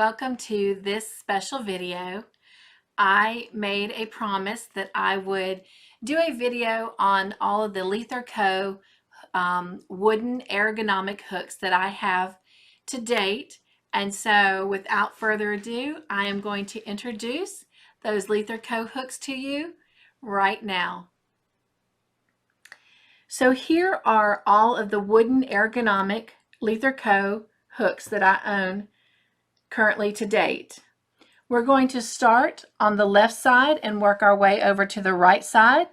welcome to this special video. I made a promise that I would do a video on all of the Leither Co wooden ergonomic hooks that I have to date. And so without further ado, I am going to introduce those Leither Co hooks to you right now. So here are all of the wooden ergonomic Leither Co hooks that I own currently to date. We're going to start on the left side and work our way over to the right side.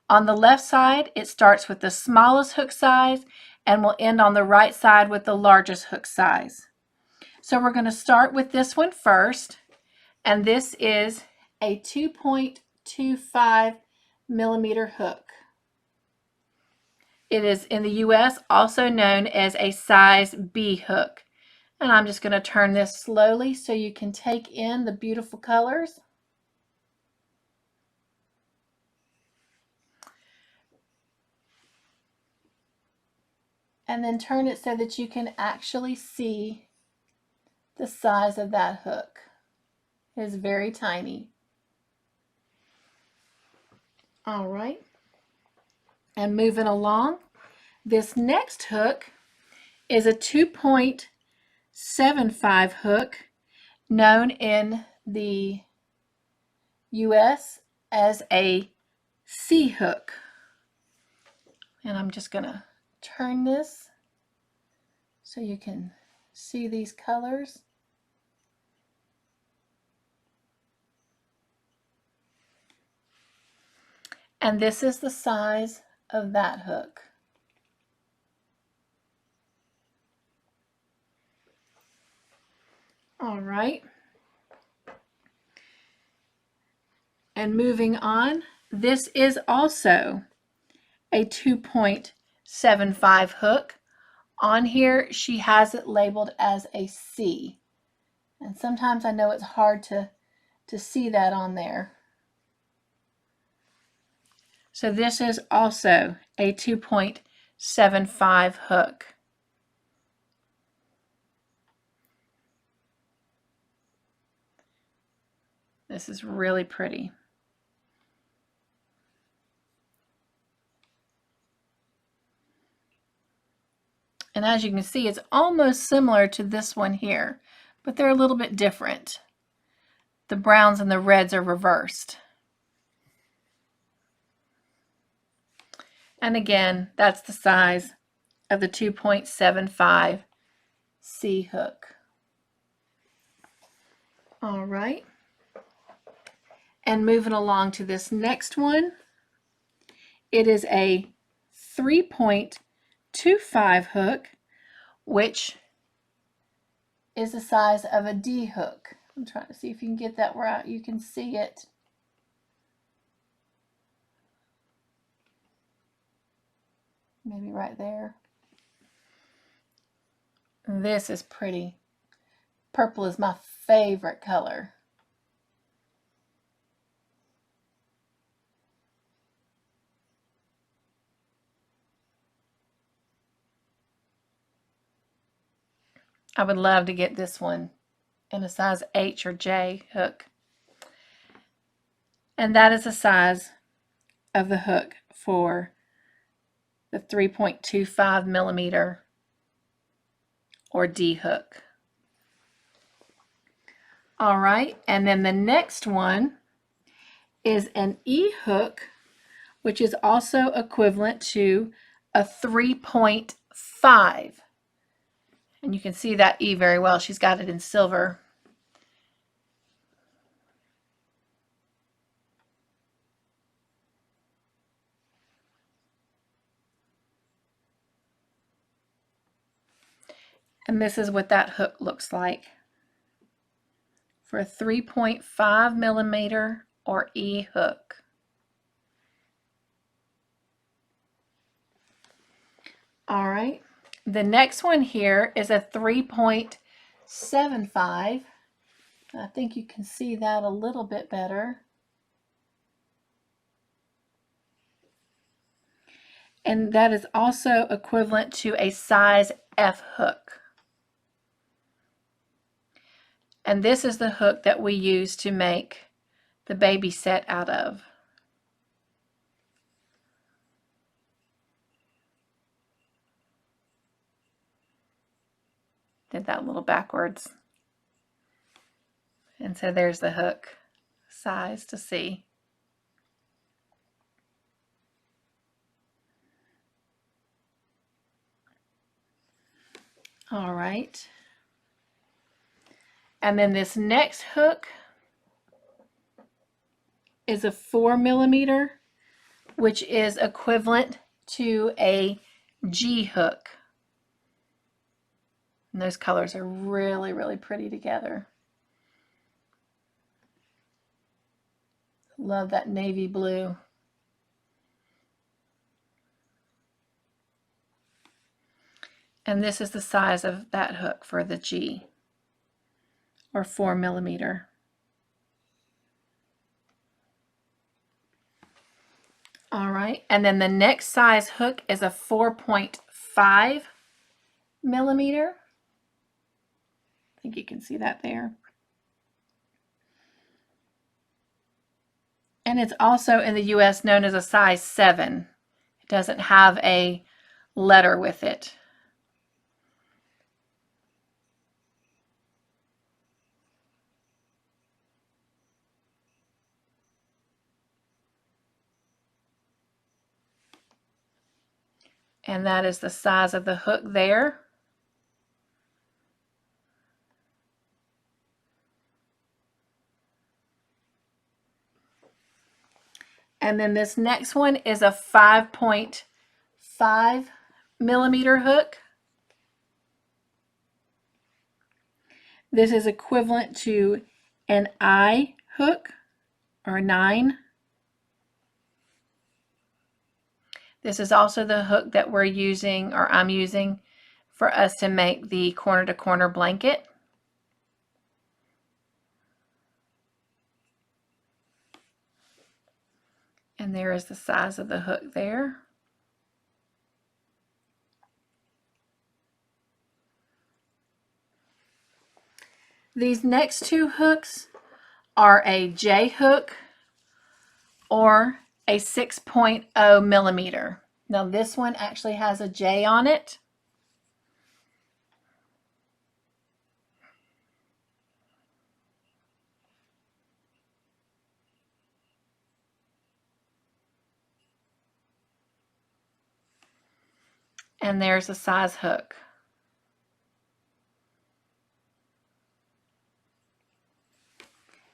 On the left side, it starts with the smallest hook size and will end on the right side with the largest hook size. So we're going to start with this one first, and this is a 2.25 millimeter hook. It is in the US also known as a size B hook. And I'm just going to turn this slowly so you can take in the beautiful colors. And then turn it so that you can actually see the size of that hook. It is very tiny. All right. And moving along, this next hook is a 2.75 hook known in the US as a C hook. And I'm just going to turn this so you can see these colors. And this is the size of that hook. All right. And moving on, this is also a 2.75 hook. On here, she has it labeled as a C. And sometimes I know it's hard to see that on there. So this is also a 2.75 hook. This is really pretty. And as you can see, it's almost similar to this one here, but they're a little bit different. The browns and the reds are reversed. And again, that's the size of the 2.75 C hook. All right. And moving along to this next one, it is a 3.25 hook, which is the size of a D hook. I'm trying to see if you can get that where you can see it. Maybe right there. This is pretty. Purple is my favorite color. I would love to get this one in a size H or J hook. And that is the size of the hook for the 3.25 millimeter or D hook. All right, and then the next one is an E hook, which is also equivalent to a 3.5. And you can see that E very well. She's got it in silver. And this is what that hook looks like for a 3.5 millimeter or E hook. All right. The next one here is a 3.75. I think you can see that a little bit better. And that is also equivalent to a size F hook. And this is the hook that we use to make the baby set out of. Did that a little backwards. And so there's the hook size to see. All right. And then this next hook is a 4mm, which is equivalent to a G hook. And those colors are really, really pretty together. Love that navy blue. And this is the size of that hook for the G, or 4mm. All right, and then the next size hook is a 4.5mm. I think you can see that there. And it's also in the US known as a size 7. It doesn't have a letter with it. And that is the size of the hook there. And then this next one is a 5.5mm hook. This is equivalent to an I hook, or 9. This is also the hook that we're using, or I'm using, for us to make the corner-to-corner blanket. And there is the size of the hook there. These next two hooks are a J hook or a 6.0mm. Now this one actually has a J on it. And there's the size hook.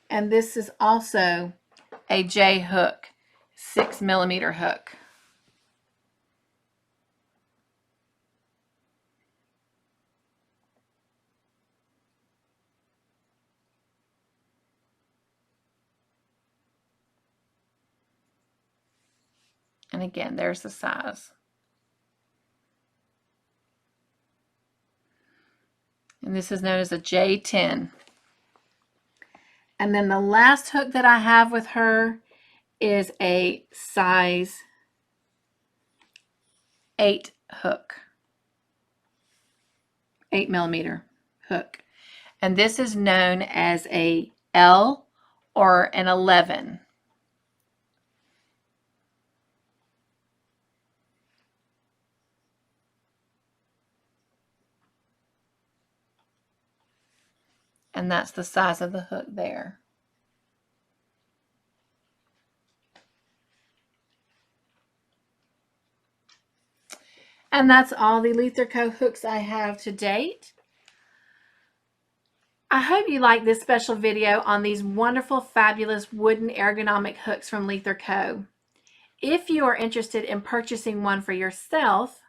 And this is also a J hook, 6mm hook. And again, there's the size. And this is known as a J10. And then the last hook that I have with her is a size 8 hook, 8mm hook. And this is known as a L or an 11. And that's the size of the hook there. And that's all the Leither Co hooks I have to date. I hope you like this special video on these wonderful, fabulous wooden ergonomic hooks from Leither Co. If you are interested in purchasing one for yourself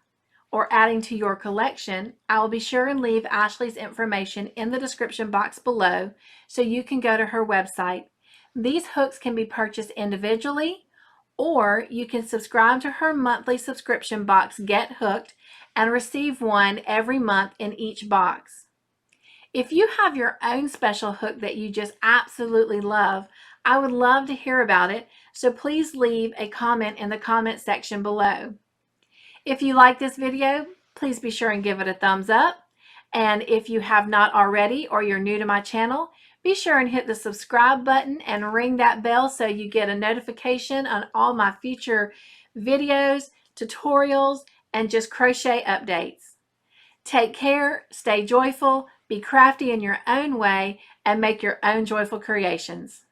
or adding to your collection, I will be sure and leave Ashley's information in the description box below so you can go to her website. These hooks can be purchased individually, or you can subscribe to her monthly subscription box, Get Hooked, and receive one every month in each box. If you have your own special hook that you just absolutely love, I would love to hear about it, so please leave a comment in the comment section below. If you like this video, please be sure and give it a thumbs up. And if you have not already, or you're new to my channel, Be sure and hit the subscribe button and ring that bell so you get a notification on all my future videos, tutorials, and just crochet updates. Take care, stay joyful, be crafty in your own way, and make your own joyful creations.